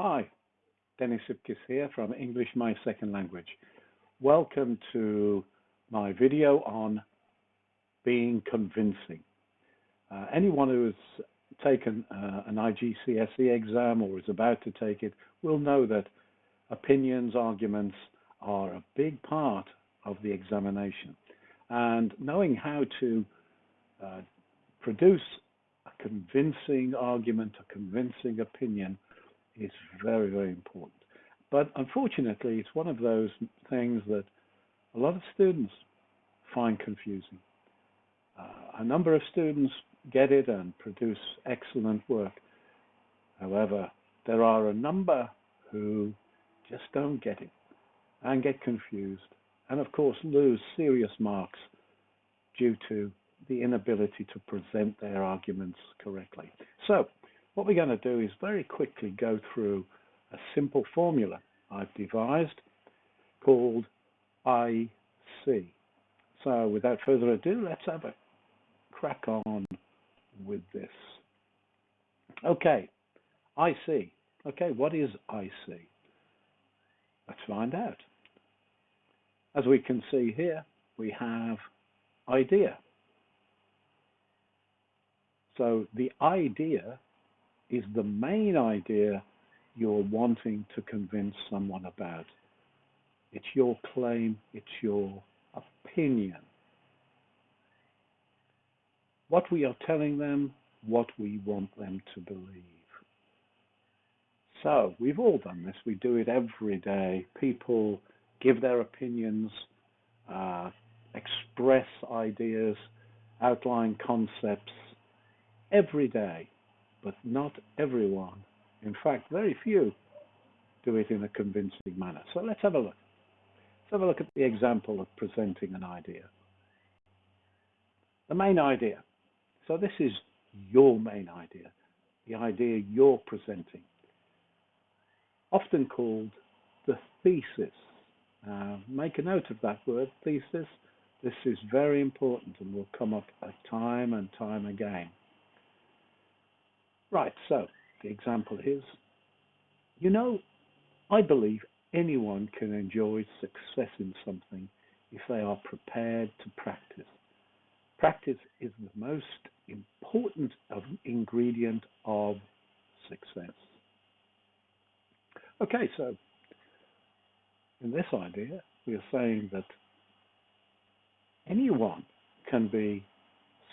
Hi, Dennis Ipkiss here from English My Second Language. Welcome to my video on being convincing. Anyone who has taken an IGCSE exam or is about to take it will know that opinions, arguments are a big part of the examination. And knowing how to produce a convincing argument, a convincing opinion is very, very important. But unfortunately, it's one of those things that a lot of students find confusing. A number of students get it and produce excellent work. However, there are a number who just don't get it and get confused and, of course, lose serious marks due to the inability to present their arguments correctly. So, what we're going to do is very quickly go through a simple formula I've devised called I-S.E.E. So without further ado, let's have a crack on with this. Okay, I-S.E.E. Okay, what is I-S.E.E? Let's find out. As we can see here, we have idea. So the idea is the main idea you're wanting to convince someone about. It's your claim, it's your opinion. What we are telling them, what we want them to believe. So we've all done this, we do it every day. People give their opinions, express ideas, outline concepts every day. But not everyone. In fact, very few do it in a convincing manner. So let's have a look. Let's have a look at the example of presenting an idea. The main idea. So this is your main idea, the idea you're presenting, often called the thesis. Make a note of that word, thesis. This is very important and will come up time and time again. Right, so the example is, I believe anyone can enjoy success in something if they are prepared to practice. Practice is the most important ingredient of success. Okay, so in this idea, we are saying that anyone can be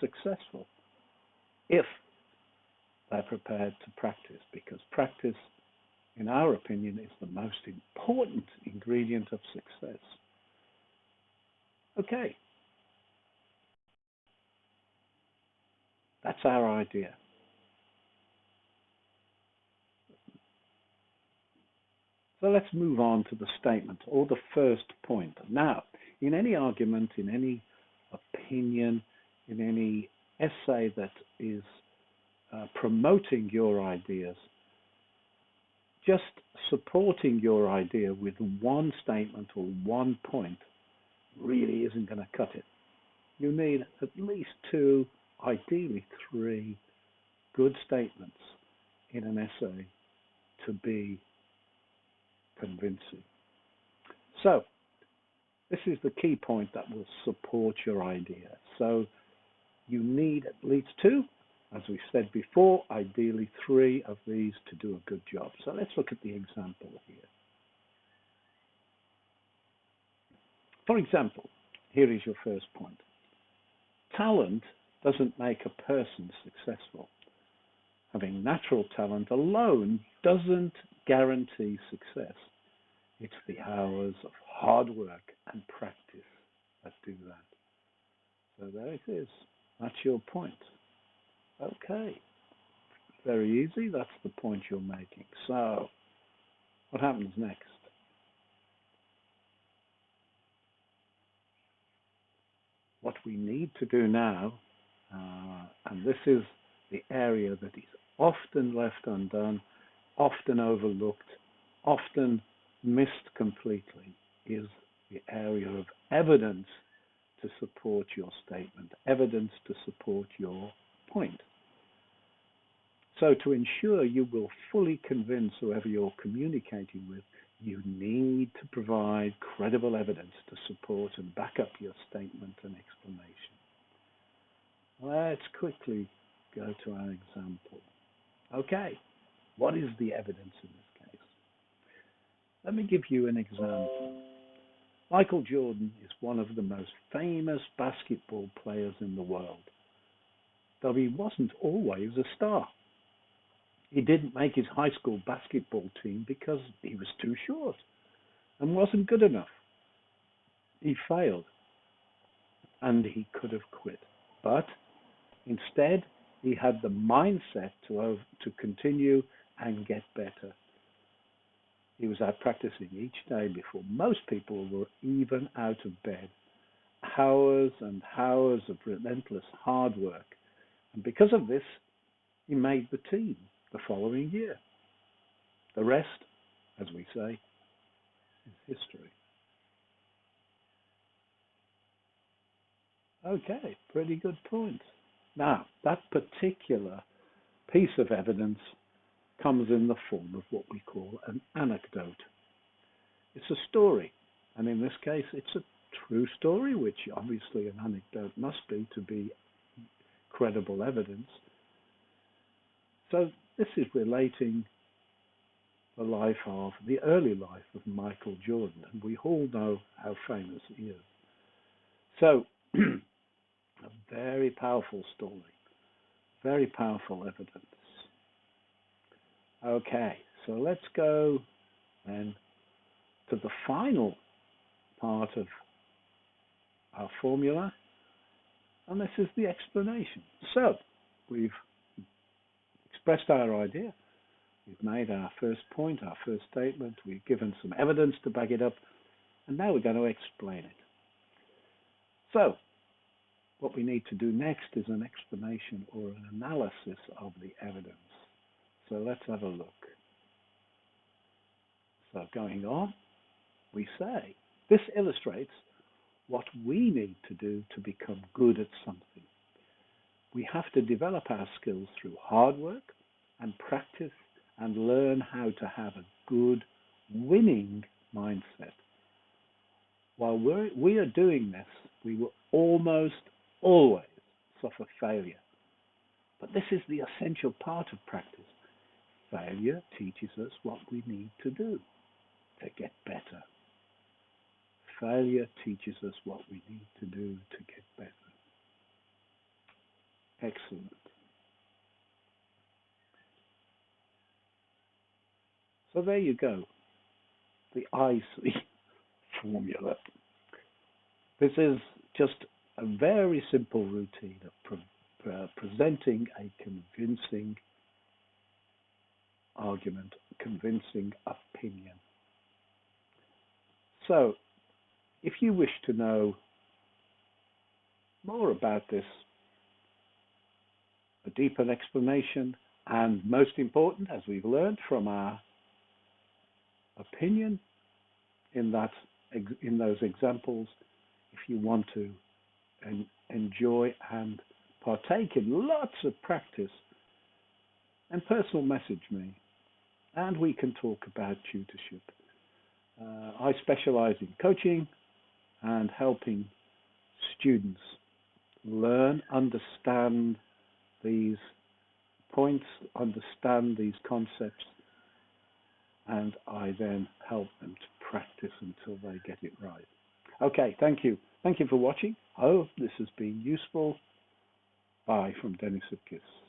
successful if they're prepared to practice, because practice, in our opinion, is the most important ingredient of success. Okay. That's our idea. So let's move on to the statement, or the first point. Now, in any argument, in any opinion, in any essay that is promoting your ideas, just supporting your idea with one statement or one point really isn't going to cut it. You need at least two, ideally three, good statements in an essay to be convincing. So, this is the key point that will support your idea. So, you need at least two. As we said before, ideally three of these to do a good job. So let's look at the example here. For example, here is your first point. Talent doesn't make a person successful. Having natural talent alone doesn't guarantee success. It's the hours of hard work and practice that do that. So there it is. That's your point. Okay, very easy. That's the point you're making. So, what happens next? What we need to do now, and this is the area that is often left undone, often overlooked, often missed completely, is the area of evidence to support your statement, evidence to support your point. So to ensure you will fully convince whoever you're communicating with, you need to provide credible evidence to support and back up your statement and explanation. Let's quickly go to our example. Okay, what is the evidence in this case? Let me give you an example. Michael Jordan is one of the most famous basketball players in the world, though he wasn't always a star. He didn't make his high school basketball team because he was too short and wasn't good enough. He failed and he could have quit. But instead, he had the mindset to continue and get better. He was out practicing each day before most people were even out of bed. Hours and hours of relentless hard work. And because of this, he made the team the following year. The rest, as we say, is history. Okay, pretty good point. Now, that particular piece of evidence comes in the form of what we call an anecdote. It's a story, and in this case, it's a true story, which obviously an anecdote must be to be credible evidence. So this is relating the early life of Michael Jordan, and we all know how famous he is. So, a very powerful story, very powerful evidence. Okay, so let's go then to the final part of our formula, and this is the explanation. So, we've expressed our idea. We've made our first point, our first statement. We've given some evidence to back it up. And now we're going to explain it. So, what we need to do next is an explanation or an analysis of the evidence. So let's have a look. So going on, we say, this illustrates what we need to do to become good at something. We have to develop our skills through hard work and practice and learn how to have a good, winning mindset. While we are doing this, we will almost always suffer failure. But this is the essential part of practice. Failure teaches us what we need to do to get better. Failure teaches us what we need to do to get better. Excellent. So there you go, the I-S.E.E formula. This is just a very simple routine of presenting a convincing argument, convincing opinion. So, if you wish to know more about this, a deeper explanation, and most important, as we've learned from our opinion in those examples, if you want to enjoy and partake in lots of practice, and personal message me, and we can talk about tutorship. I specialize in coaching and helping students learn, understand these points, understand these concepts, and I then help them to practice until they get it right. Okay, thank you. Thank you for watching. I hope this has been useful. Bye from Dennis of KISS.